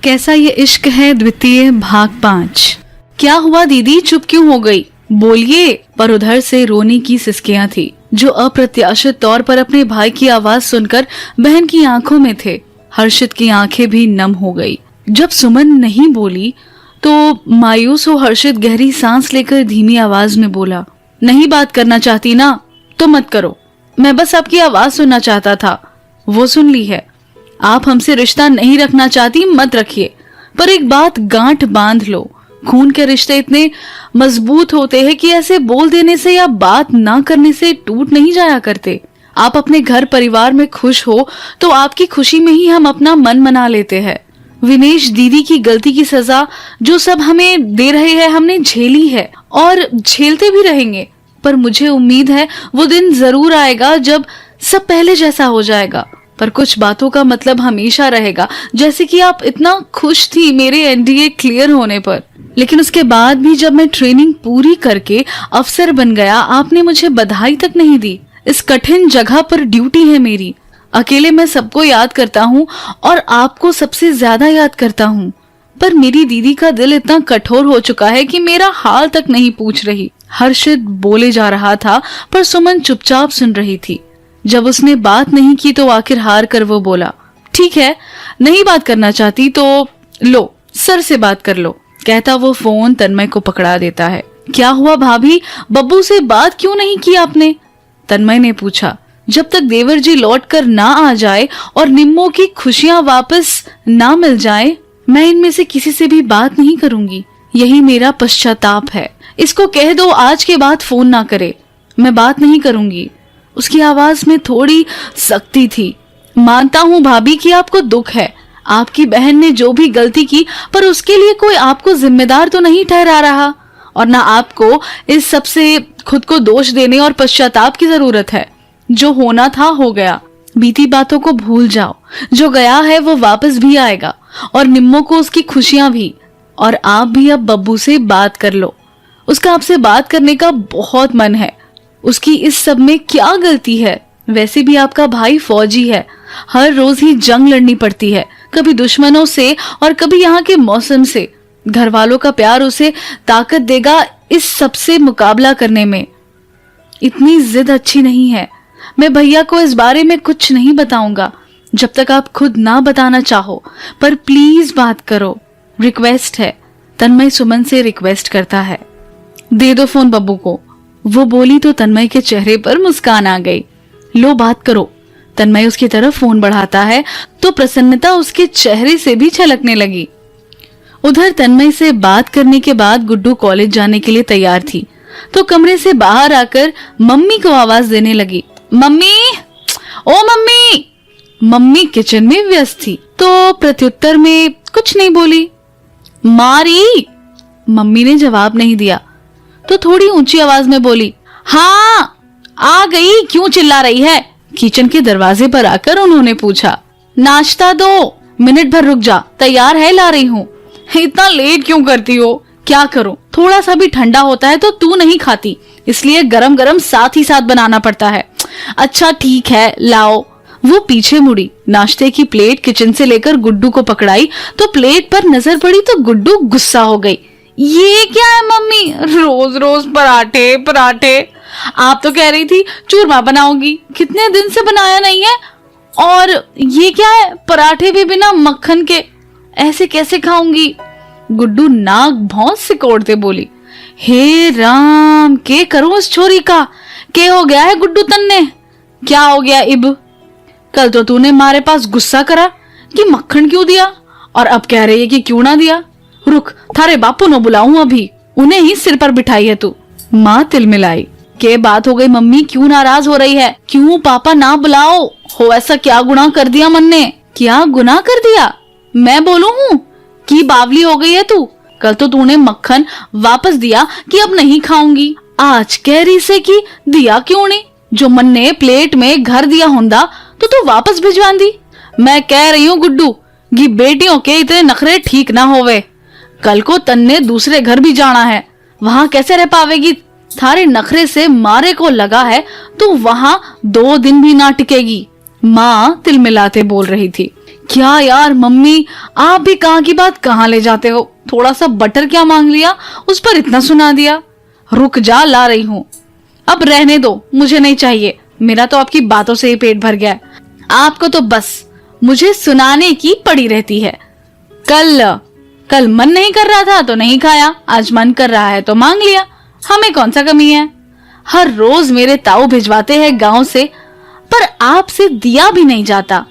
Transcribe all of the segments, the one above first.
कैसा ये इश्क है द्वितीय भाग 5। क्या हुआ दीदी, चुप क्यों हो गई? बोलिए। पर उधर से रोने की सिसकियां थी जो अप्रत्याशित तौर पर अपने भाई की आवाज सुनकर बहन की आंखों में थे। हर्षित की आंखें भी नम हो गई। जब सुमन नहीं बोली तो मायूस हो हर्षित गहरी सांस लेकर धीमी आवाज में बोला, नहीं बात करना चाहती ना तो मत करो, मैं बस आपकी आवाज सुनना चाहता था, वो सुन ली है। आप हमसे रिश्ता नहीं रखना चाहती मत रखिए, पर एक बात गांठ बांध लो, खून के रिश्ते इतने मजबूत होते हैं कि ऐसे बोल देने से या बात ना करने से टूट नहीं जाया करते। आप अपने घर परिवार में खुश हो तो आपकी खुशी में ही हम अपना मन मना लेते हैं। विनेश दीदी की गलती की सजा जो सब हमें दे रहे हैं हमने झेली है और झेलते भी रहेंगे, पर मुझे उम्मीद है वो दिन जरूर आएगा जब सब पहले जैसा हो जाएगा। पर कुछ बातों का मतलब हमेशा रहेगा, जैसे कि आप इतना खुश थी मेरे एनडीए क्लियर होने पर, लेकिन उसके बाद भी जब मैं ट्रेनिंग पूरी करके अफसर बन गया आपने मुझे बधाई तक नहीं दी। इस कठिन जगह पर ड्यूटी है मेरी, अकेले मैं सबको याद करता हूँ और आपको सबसे ज्यादा याद करता हूँ, पर मेरी दीदी का दिल इतना कठोर हो चुका है कि मेरा हाल तक नहीं पूछ रही। हर्षित बोले जा रहा था पर सुमन चुपचाप सुन रही थी। जब उसने बात नहीं की तो आखिर हार कर वो बोला, ठीक है, नहीं बात करना चाहती तो लो सर से बात कर लो। कहता वो फोन तन्मय को पकड़ा देता है। क्या हुआ भाभी, बब्बू से बात क्यों नहीं की आपने? तन्मय ने पूछा। जब तक देवर जी लौट कर ना आ जाए और निम्मो की खुशियां वापस ना मिल जाए, मैं इनमें से किसी से भी बात नहीं करूंगी। यही मेरा पश्चाताप है। इसको कह दो आज के बाद फोन ना करे, मैं बात नहीं करूंगी। उसकी आवाज में थोड़ी सख्ती थी। मानता हूँ भाभी कि आपको दुख है, आपकी बहन ने जो भी गलती की, पर उसके लिए कोई आपको जिम्मेदार तो नहीं ठहरा रहा, और ना आपको इस सब से खुद को दोष देने और पश्चाताप की जरूरत है। जो होना था हो गया, बीती बातों को भूल जाओ। जो गया है वो वापस भी आएगा और निम्मो को उसकी खुशियां भी। और आप भी अब बब्बू से बात कर लो, उसका आपसे बात करने का बहुत मन है। उसकी इस सब में क्या गलती है? वैसे भी आपका भाई फौजी है, हर रोज ही जंग लड़नी पड़ती है, कभी दुश्मनों से और कभी यहाँ के मौसम से। घर वालों का प्यार उसे ताकत देगा इस सब से मुकाबला करने में। इतनी जिद अच्छी नहीं है। मैं भैया को इस बारे में कुछ नहीं बताऊंगा जब तक आप खुद ना बताना चाहो, पर प्लीज बात करो, रिक्वेस्ट है। तन्मय सुमन से रिक्वेस्ट करता है। दे दो फोन बब्बू को, वो बोली तो तन्मय के चेहरे पर मुस्कान आ गई। लो बात करो। तन्मय उसकी तरफ फोन बढ़ाता है तो प्रसन्नता उसके चेहरे से भी छलकने लगी। उधर तन्मय से बात करने के बाद गुड्डू कॉलेज जाने के लिए तैयार थी तो कमरे से बाहर आकर मम्मी को आवाज देने लगी। मम्मी, ओ मम्मी। मम्मी किचन में व्यस्त थी तो प्रत्युत्तर में कुछ नहीं बोली। मारी, मम्मी ने जवाब नहीं दिया तो थोड़ी ऊंची आवाज में बोली, हाँ आ गई, क्यों चिल्ला रही है? किचन के दरवाजे पर आकर उन्होंने पूछा। नाश्ता दो, मिनट भर रुक जा, तैयार है ला रही हूँ। इतना लेट क्यों करती हो? क्या करूं, थोड़ा सा भी ठंडा होता है तो तू नहीं खाती, इसलिए गरम गरम साथ ही साथ बनाना पड़ता है। अच्छा ठीक है, लाओ। वो पीछे मुड़ी, नाश्ते की प्लेट किचन से लेकर गुड्डू को पकड़ाई तो प्लेट पर नजर पड़ी तो गुड्डू गुस्सा हो गई। ये क्या है मम्मी, रोज रोज पराठे पराठे? आप तो कह रही थी चूरमा बनाओगी, कितने दिन से बनाया नहीं है। और ये क्या है, पराठे भी बिना मक्खन के, ऐसे कैसे खाऊंगी? गुड्डू नाक भौंस सिकोड़ते बोली। हे राम, के करूं इस छोरी का? के हो गया है गुड्डू तन्ने? क्या हो गया इब? कल तो तूने हमारे पास गुस्सा करा कि मक्खन क्यों दिया, और अब कह रही है कि क्यों ना दिया। रुक, थारे बापू न बुलाऊं अभी, उन्हें ही सिर पर बिठाई है तू। माँ तिलमिलाई। के बात हो गई मम्मी, क्यों नाराज हो रही है? क्यों पापा ना बुलाओ? हो ऐसा क्या गुनाह कर दिया मन ने? क्या गुनाह कर दिया? मैं बोलूं हूँ कि बावली हो गई है तू? कल तो तूने मक्खन वापस दिया कि अब नहीं खाऊंगी, आज कह रही से कि दिया क्यों नहीं? जो मन ने प्लेट में घर दिया होंदा तो तू वापस भिजवा दी। मैं कह रही हूँ गुड्डू कि बेटियों के इतने नखरे ठीक ना होवे। कल को तन्ने दूसरे घर भी जाना है, वहां कैसे रह पावेगी? थारे नखरे से मारे को लगा है तो वहां 2 दिन भी ना टिकेगी। माँ तिलमिलाते बोल रही थी। क्या यार मम्मी, आप भी कहाँ की बात कहाँ ले जाते हो। थोड़ा सा बटर क्या मांग लिया, उस पर इतना सुना दिया। रुक जा, ला रही हूँ। अब रहने दो, मुझे नहीं चाहिए। मेरा तो आपकी बातों से ही पेट भर गया है। आपको तो बस मुझे सुनाने की पड़ी रहती है। कल मन नहीं कर रहा था तो नहीं खाया, आज मन कर रहा है तो मांग लिया। हमें कौन सा कमी है। हर रोज मेरे ताऊ भिजवाते हैं गांव से, पर आपसे दिया भी नहीं जाता।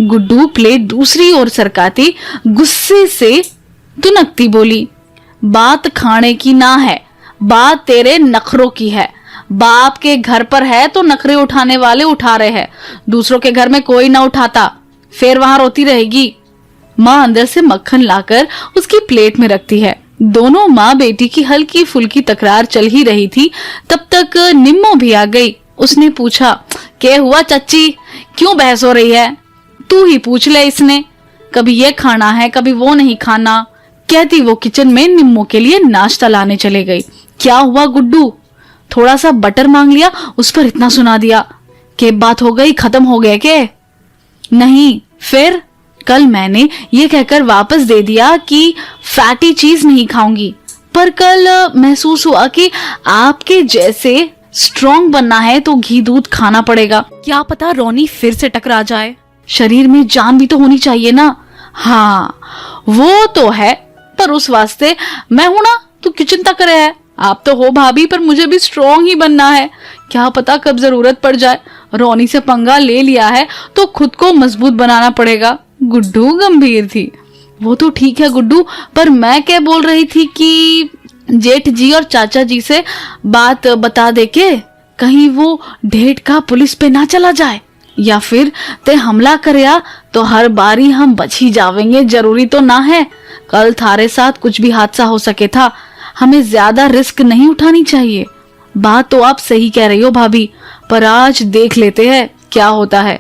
गुड्डू प्लेट दूसरी ओर सरकाती गुस्से से दुनकती बोली, बात खाने की ना है, बात तेरे नखरों की है। बाप के घर पर है तो नखरे उठाने वाले उठा रहे हैं, दूसरों के घर में कोई ना उठाता, फिर वहां रोती रहेगी। माँ अंदर से मक्खन लाकर उसकी प्लेट में रखती है। दोनों माँ बेटी की हल्की फुल्की तकरार चल ही रही थी, तब तक निम्मो भी आ गई। उसने पूछा, क्या हुआ चच्ची, क्यों बहस हो रही है। तू ही पूछ ले, इसने कभी ये खाना है कभी वो नहीं खाना, कहती वो किचन में निम्मो के लिए नाश्ता लाने चले गई। क्या हुआ गुड्डू, थोड़ा सा बटर मांग लिया, उस पर इतना सुना दिया। के बात हो गई, खत्म हो गया के नहीं। फिर कल मैंने ये कहकर वापस दे दिया कि फैटी चीज नहीं खाऊंगी, पर कल महसूस हुआ कि आपके जैसे स्ट्रॉन्ग बनना है तो घी दूध खाना पड़ेगा। क्या पता रोनी फिर से टकरा जाए, शरीर में जान भी तो होनी चाहिए ना। हाँ वो तो है, पर उस वास्ते मैं हूं ना, तू क्यों चिंता करे है। आप तो हो भाभी, पर मुझे भी स्ट्रॉन्ग ही बनना है। क्या पता कब जरूरत पड़ जाए। रोनी से पंगा ले लिया है तो खुद को मजबूत बनाना पड़ेगा। गुड्डू गंभीर थी। वो तो ठीक है गुड्डू, पर मैं क्या बोल रही थी कि जेठ जी और चाचा जी से बात बता दे के कहीं वो ढेठ का पुलिस पे ना चला जाए, या फिर ते हमला करया तो हर बारी हम बच ही जावेंगे। जरूरी तो ना है कल थारे साथ कुछ भी हादसा हो सके था, हमें ज्यादा रिस्क नहीं उठानी चाहिए। बात तो आप सही कह रही हो भाभी, पर आज देख लेते हैं क्या होता है।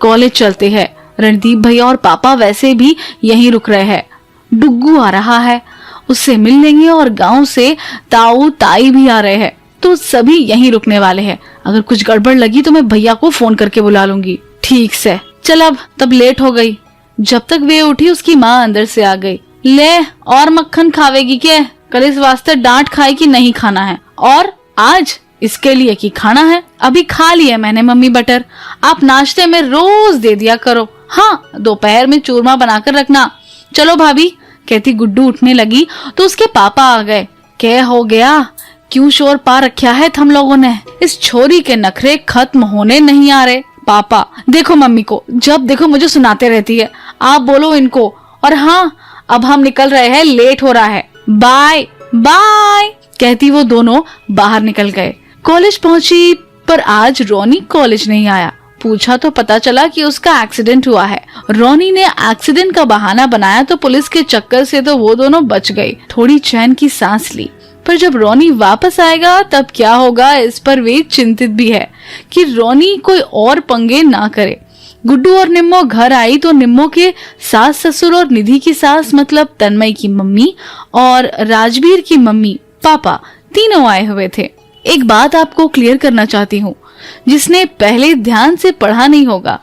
कॉलेज चलते हैं, रणदीप भैया और पापा वैसे भी यहीं रुक रहे हैं। डुग्गू आ रहा है, उससे मिल लेंगे, और गांव से ताऊ ताई भी आ रहे हैं, तो सभी यहीं रुकने वाले हैं। अगर कुछ गड़बड़ लगी तो मैं भैया को फोन करके बुला लूंगी। ठीक से चल, अब तब लेट हो गई। जब तक वे उठी उसकी माँ अंदर से आ गई। ले और मक्खन खावेगी क्या, कल इस वास्ते डांट खाए कि नहीं खाना है, और आज इसके लिए कि खाना है। अभी खा लिया मैंने मम्मी बटर, आप नाश्ते में रोज दे दिया करो। हाँ दोपहर में चूरमा बनाकर रखना। चलो भाभी, कहती गुड्डू उठने लगी तो उसके पापा आ गए। क्या हो गया, क्यों शोर पा रखा है हम लोगों ने। इस छोरी के नखरे खत्म होने नहीं आ रहे। पापा देखो मम्मी को, जब देखो मुझे सुनाते रहती है, आप बोलो इनको। और हाँ अब हम निकल रहे हैं, लेट हो रहा है, बाय बाय, कहती वो दोनों बाहर निकल गए। कॉलेज पहुंची, पर आज रोनी कॉलेज नहीं आया। पूछा तो पता चला कि उसका एक्सीडेंट हुआ है। रोनी ने एक्सीडेंट का बहाना बनाया तो पुलिस के चक्कर से तो वो दोनों बच गई। थोड़ी चैन की सांस ली, पर जब रोनी वापस आएगा तब क्या होगा, इस पर वे चिंतित भी है कि रोनी कोई और पंगे ना करे। गुड्डू और निम्मो घर आई तो निम्मो के सास ससुर और निधि की सास मतलब तन्मय की मम्मी और राजवीर की मम्मी पापा तीनों आए हुए थे। एक बात आपको क्लियर करना चाहती हूँ, जिसने पहले ध्यान से पढ़ा नहीं होगा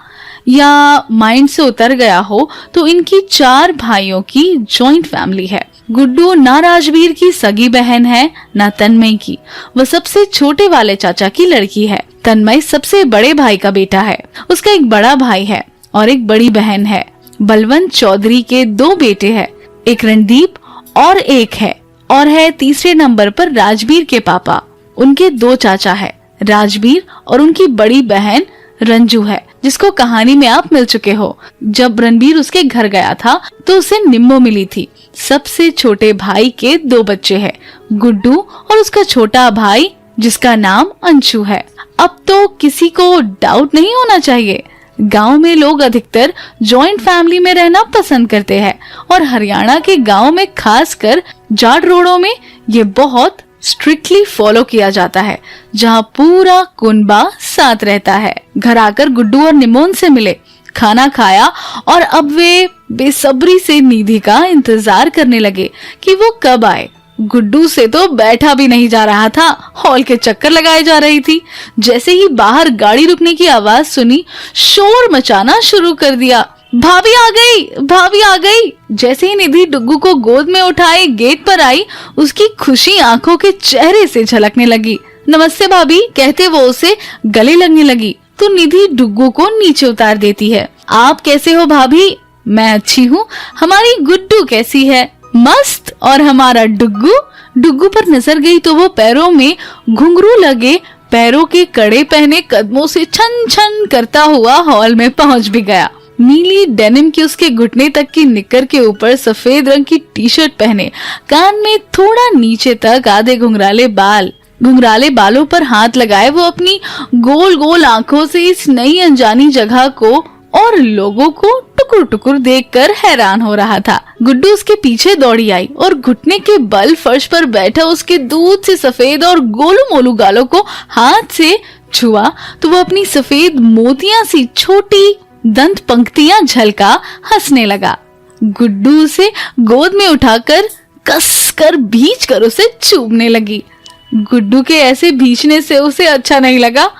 या माइंड से उतर गया हो, तो इनकी 4 भाइयों की जॉइंट फैमिली है। गुड्डू ना राजवीर की सगी बहन है ना तन्मय की, वह सबसे छोटे वाले चाचा की लड़की है। तन्मय सबसे बड़े भाई का बेटा है। उसका एक बड़ा भाई है और एक बड़ी बहन है। बलवंत चौधरी के 2 बेटे हैं, एक रणदीप और है तीसरे नंबर पर राजवीर के पापा। उनके 2 चाचा है, राजवीर और उनकी बड़ी बहन रंजू है, जिसको कहानी में आप मिल चुके हो। जब रणबीर उसके घर गया था तो उसे निम्मो मिली थी। सबसे छोटे भाई के 2 बच्चे हैं, गुड्डू और उसका छोटा भाई जिसका नाम अंशु है। अब तो किसी को डाउट नहीं होना चाहिए, गांव में लोग अधिकतर जॉइंट फैमिली में रहना पसंद करते हैं, और हरियाणा के गांव में खासकर जाट रोडों में ये बहुत स्ट्रिक्टली फॉलो किया जाता है, जहाँ पूरा कुनबा साथ रहता है। घर आकर गुड्डू और निमोन से मिले, खाना खाया और अब वे बेसब्री से निधि का इंतजार करने लगे कि वो कब आए। गुड्डू से तो बैठा भी नहीं जा रहा था, हॉल के चक्कर लगाए जा रही थी। जैसे ही बाहर गाड़ी रुकने की आवाज सुनी, शोर मचाना शुरू कर दिया। भाभी आ गई, भाभी आ गई। जैसे ही निधि डुग्गू को गोद में उठाए गेट पर आई, उसकी खुशी आंखों के चेहरे से झलकने लगी। नमस्ते भाभी कहते वो उसे गले लगने लगी तो निधि डुग्गू को नीचे उतार देती है। आप कैसे हो भाभी? मैं अच्छी हूँ। हमारी गुड्डू कैसी है? मस्त। और हमारा डुग्गू? डुग्गू पर नजर गई तो वो पैरों में घुंघरू लगे पैरों के कड़े पहने कदमों से छन छन करता हुआ हॉल में पहुंच भी गया। नीली डेनिम की उसके घुटने तक की निक्कर के ऊपर सफेद रंग की टी शर्ट पहने, कान में थोड़ा नीचे तक आधे घुंघराले बालों पर हाथ लगाए वो अपनी गोल गोल आंखों से इस नई अनजानी जगह को और लोगों को टुकुर टुकुर देखकर हैरान हो रहा था। गुड्डू उसके पीछे दौड़ी आई और घुटने के बल फर्श पर बैठा उसके दूध से सफेद और गोलू मोलू गालों को हाथ से छुआ तो वो अपनी सफेद मोतियां सी छोटी दंत पंक्तियां झलका हंसने लगा। गुड्डू उसे गोद में उठाकर कसकर भींचकर उसे चूमने लगी। गुड्डू के ऐसे भींचने से उसे अच्छा नहीं लगा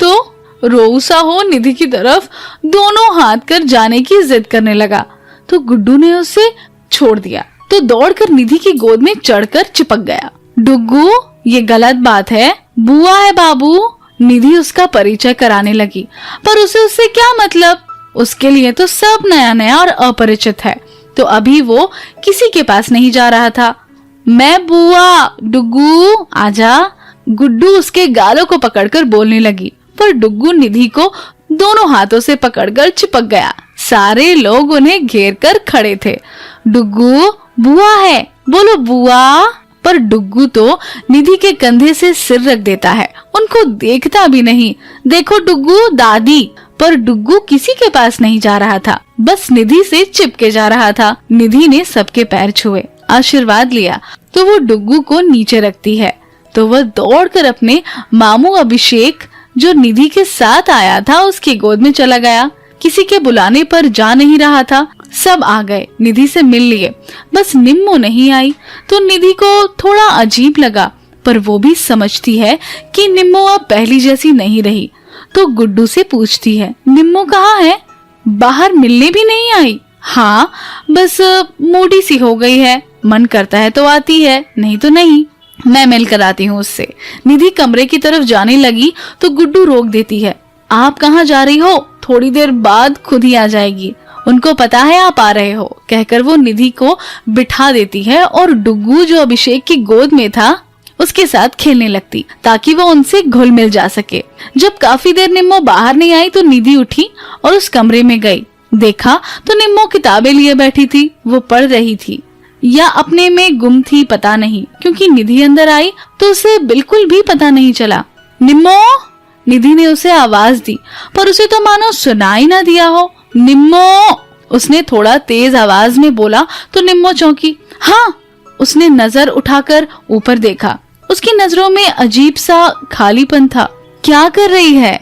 तो रोऊसा हो निधि की तरफ दोनों हाथ कर जाने की जिद करने लगा तो गुड्डू ने उसे छोड़ दिया तो दौड़कर निधि की गोद में चढ़कर चिपक गया। डुग्गू, ये गलत बात है। बुआ है बाबू। निधि उसका परिचय कराने लगी पर उसे उससे क्या मतलब? उसके लिए तो सब नया नया और अपरिचित है तो अभी वो किसी के पास नहीं जा रहा था। मैं बुआ, डुग्गू आजा। गुड्डू उसके गालों को पकड़कर बोलने लगी पर डुग्गू निधि को दोनों हाथों से पकड़कर चिपक गया। सारे लोग उन्हें घेर कर खड़े थे। डुग्गू, बुआ है, बोलो बुआ। पर डुग्गू तो निधि के कंधे से सिर रख देता है, उनको देखता भी नहीं। देखो डुग्गू, दादी। पर डुग्गू किसी के पास नहीं जा रहा था, बस निधि से चिपके जा रहा था। निधि ने सबके पैर छुए, आशीर्वाद लिया तो वो डुग्गू को नीचे रखती है तो वह दौड़कर अपने मामू अभिषेक जो निधि के साथ आया था उसकी गोद में चला गया। किसी के बुलाने पर जा नहीं रहा था। सब आ गए, निधि से मिल लिए, बस निम्मो नहीं आई तो निधि को थोड़ा अजीब लगा पर वो भी समझती है कि निम्मो अब पहली जैसी नहीं रही तो गुड्डू से पूछती है, निम्मो कहाँ है? बाहर मिलने भी नहीं आई। हाँ, बस मूडी सी हो गई है, मन करता है तो आती है, नहीं तो नहीं। मैं मिल कर आती हूँ उससे। निधि कमरे की तरफ जाने लगी तो गुड्डू रोक देती है। आप कहाँ जा रही हो? थोड़ी देर बाद खुद ही आ जाएगी, उनको पता है आप आ रहे हो, कहकर वो निधि को बिठा देती है और डुग्गू जो अभिषेक की गोद में था उसके साथ खेलने लगती ताकि वो उनसे घुल मिल जा सके। जब काफी देर निम्मो बाहर नहीं आई तो निधि उठी और उस कमरे में गई। देखा तो निम्मो किताबें लिए बैठी थी, वो पढ़ रही थी या अपने में गुम थी पता नहीं, क्योंकि निधि अंदर आई तो उसे बिल्कुल भी पता नहीं चला। निम्मो, निधि ने उसे आवाज दी पर उसे तो मानो सुनाई ना दिया हो। निम्मो, उसने थोड़ा तेज आवाज में बोला तो निम्मो चौंकी। हाँ, उसने नजर उठाकर ऊपर देखा, उसकी नजरों में अजीब सा खालीपन था। क्या कर रही है?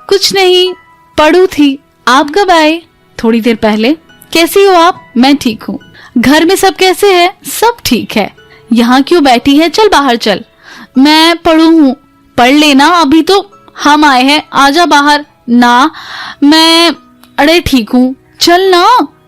कुछ नहीं, पढ़ू थी। आप कब आए? थोड़ी देर पहले। कैसी हो आप? मैं ठीक हूँ। घर में सब कैसे है? सब ठीक है। यहाँ क्यों बैठी है? चल बाहर चल। मैं पढ़ू हूँ। पढ़ लेना, अभी तो हम आए हैं, आजा बाहर। ना, मैं अरे ठीक हूँ, चल ना,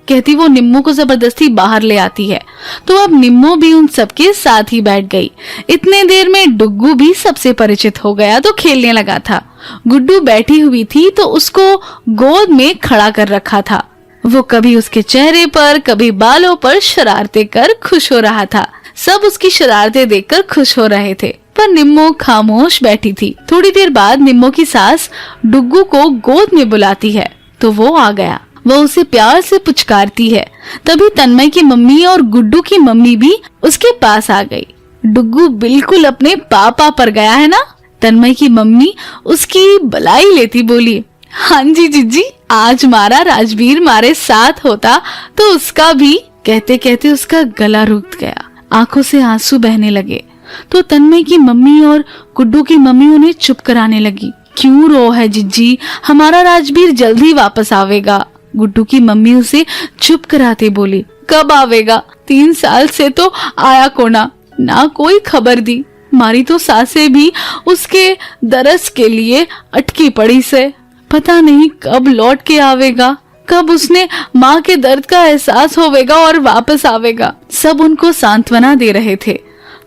कहती वो निम्मो को जबरदस्ती बाहर ले आती है तो अब निम्मो भी उन सबके साथ ही बैठ गई। इतने देर में डुग्गू भी सबसे परिचित हो गया तो खेलने लगा था। गुड्डू बैठी हुई थी तो उसको गोद में खड़ा कर रखा था। वो कभी उसके चेहरे पर कभी बालों पर शरारतें कर खुश हो रहा था। सब उसकी शरारतें देखकर खुश हो रहे थे पर निम्मो खामोश बैठी थी। थोड़ी देर बाद निम्मो की सास डुग्गू को गोद में बुलाती है तो वो आ गया। वो उसे प्यार से पुचकारती है। तभी तन्मय की मम्मी और गुड्डू की मम्मी भी उसके पास आ गई। डुग्गू बिल्कुल अपने पापा पर गया है ना? तन्मय की मम्मी उसकी बलाई लेती बोली, हाँ जी जीजी, आज मारा राजवीर मारे साथ होता तो उसका भी। कहते कहते उसका गला रुक गया, आंखों से आंसू बहने लगे तो तन्मय की मम्मी और गुड्डू की मम्मी उन्हें चुप कराने लगी। क्यों रो है जिज्जी, हमारा राजवीर जल्दी वापस आवेगा। गुड्डू की मम्मी उसे चुप कराते बोली, कब आवेगा? 3 साल से तो आया कोना, ना कोई खबर दी। मारी तो सासे भी उसके दरस के लिए अटकी पड़ी से, पता नहीं कब लौट के आवेगा। कब उसने माँ के दर्द का एहसास होवेगा और वापस आवेगा। सब उनको सांत्वना दे रहे थे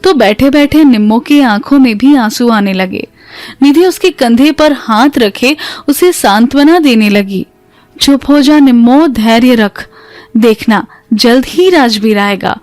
तो बैठे बैठे निम्मो की आंखों में भी आंसू आने लगे। निधि उसके कंधे पर हाथ रखे उसे सांत्वना देने लगी। चुप हो जा निम्मो, धैर्य रख, देखना जल्द ही राजवीर आएगा।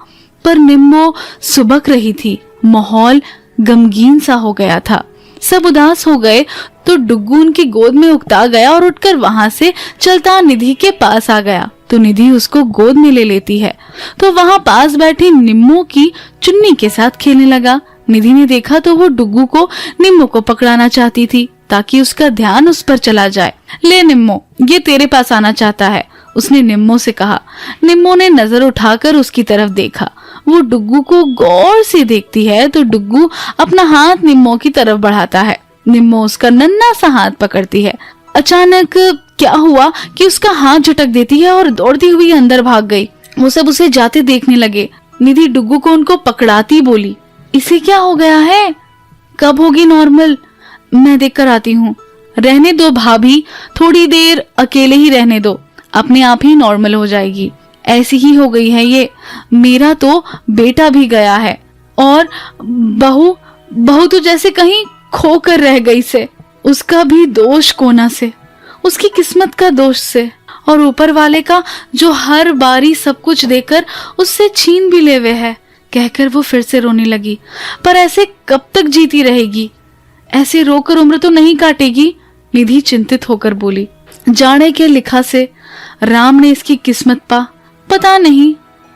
पर निम्मो सुबक रही थी। माहौल गमगीन सा हो गया था। सब उदास हो गए तो डुग्गू उनकी गोद में उकता गया और उठकर वहां से चलता निधि के पास आ गया। तो निधि उसको गोद में ले लेती है तो वहां पास बैठी निम्मो की चुन्नी के साथ खेलने लगा। निधि ने देखा तो वो डुग्गू को निम्मो को पकड़ाना चाहती थी ताकि उसका ध्यान उस पर चला जाए। ले निम्मो, ये तेरे पास आना चाहता है, उसने निम्मो से कहा। निम्मो ने नजर उठाकर उसकी तरफ देखा। वो डुग्गू को गौर से देखती है तो डुग्गू अपना हाथ निम्मो की तरफ बढ़ाता है। निम्मो उसका नन्हा सा हाथ पकड़ती है। अचानक क्या हुआ कि उसका हाथ झटक देती है और दौड़ती हुई अंदर भाग गई। वो सब उसे जाते देखने लगे। निधि डुग्गू को उनको पकड़ाती बोली, इसे क्या हो गया है? कब होगी नॉर्मल? मैं देख कर आती हूँ। रहने दो भाभी, थोड़ी देर अकेले ही रहने दो, अपने आप ही नॉर्मल हो जाएगी। ऐसी ही हो गई है ये। मेरा तो बेटा भी गया है और बहू तो जैसे कहीं खो कर रह गई से। उसका भी दोष कोना से, उसकी किस्मत का दोष से, और ऊपर वाले का जो हर बारी सब कुछ देकर उससे छीन भी लेवे है। कहकर वो फिर से रोने लगी। पर ऐसे कब तक जीती रहेगी? ऐसे रोकर उम्र तो नहीं काटेगी। निधि चिंतित होकर बोली, जाने के लिखा से राम ने इसकी किस्मत पा, पता नहीं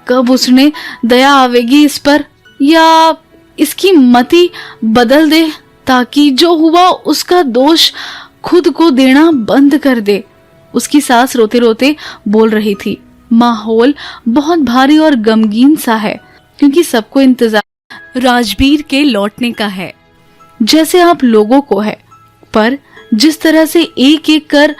कब उसने दया आवेगी इस पर या इसकी मति बदल दे ताकि जो हुआ उसका दोष खुद को देना बंद कर दे। उसकी सास रोते रोते बोल रही थी। माहौल बहुत भारी और गमगीन सा है क्योंकि सबको इंतजार राजवीर के लौटने का है, जैसे आप लोगों को है। पर जिस तरह से एक एक कर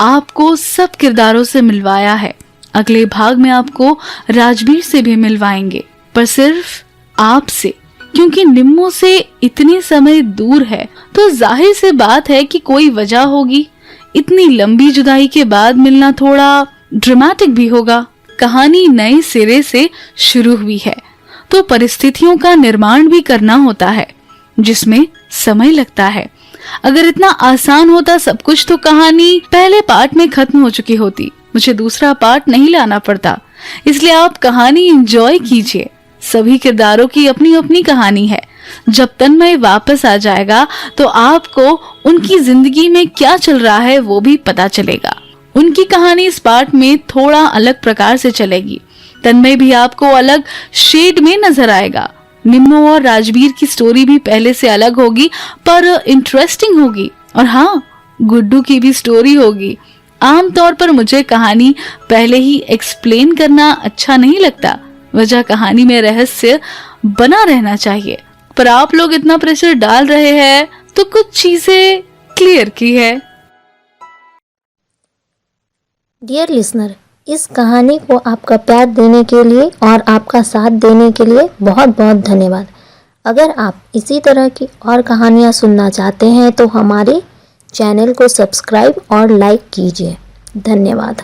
आपको सब किरदारों से मिलवाया है, अगले भाग में आपको राजवीर से भी मिलवाएंगे, पर सिर्फ आपसे, क्योंकि निम्मो से इतने समय दूर है तो जाहिर से बात है कि कोई वजह होगी। इतनी लंबी जुदाई के बाद मिलना थोड़ा ड्रामेटिक भी होगा। कहानी नए सिरे से शुरू हुई है तो परिस्थितियों का निर्माण भी करना होता है जिसमें समय लगता है। अगर इतना आसान होता सब कुछ तो कहानी पहले पार्ट में खत्म हो चुकी होती। मुझे दूसरा पार्ट नहीं लाना पड़ता। इसलिए आप कहानी एंजॉय कीजिए। सभी किरदारों की अपनी अपनी कहानी है। जब तन्मय वापस आ जाएगा तो आपको उनकी जिंदगी में क्या चल रहा है वो भी पता चलेगा। उनकी कहानी इस पार्ट में थोड़ा अलग प्रकार से चलेगी। तन्मय भी आपको अलग शेड में नजर आएगा। निम्मो और राजवीर की स्टोरी भी पहले से अलग होगी पर इंटरेस्टिंग होगी। और हाँ, गुड्डू की भी स्टोरी होगी। आमतौर पर मुझे कहानी पहले ही एक्सप्लेन करना अच्छा नहीं लगता, वजह कहानी में रहस्य बना रहना चाहिए। पर आप लोग इतना प्रेशर डाल रहे हैं तो कुछ चीजें क्लियर की है। डियर लिसनर, इस कहानी को आपका प्यार देने के लिए और आपका साथ देने के लिए बहुत बहुत धन्यवाद। अगर आप इसी तरह की और कहानियाँ सुनना चाहते हैं तो हमारे चैनल को सब्सक्राइब और लाइक कीजिए। धन्यवाद।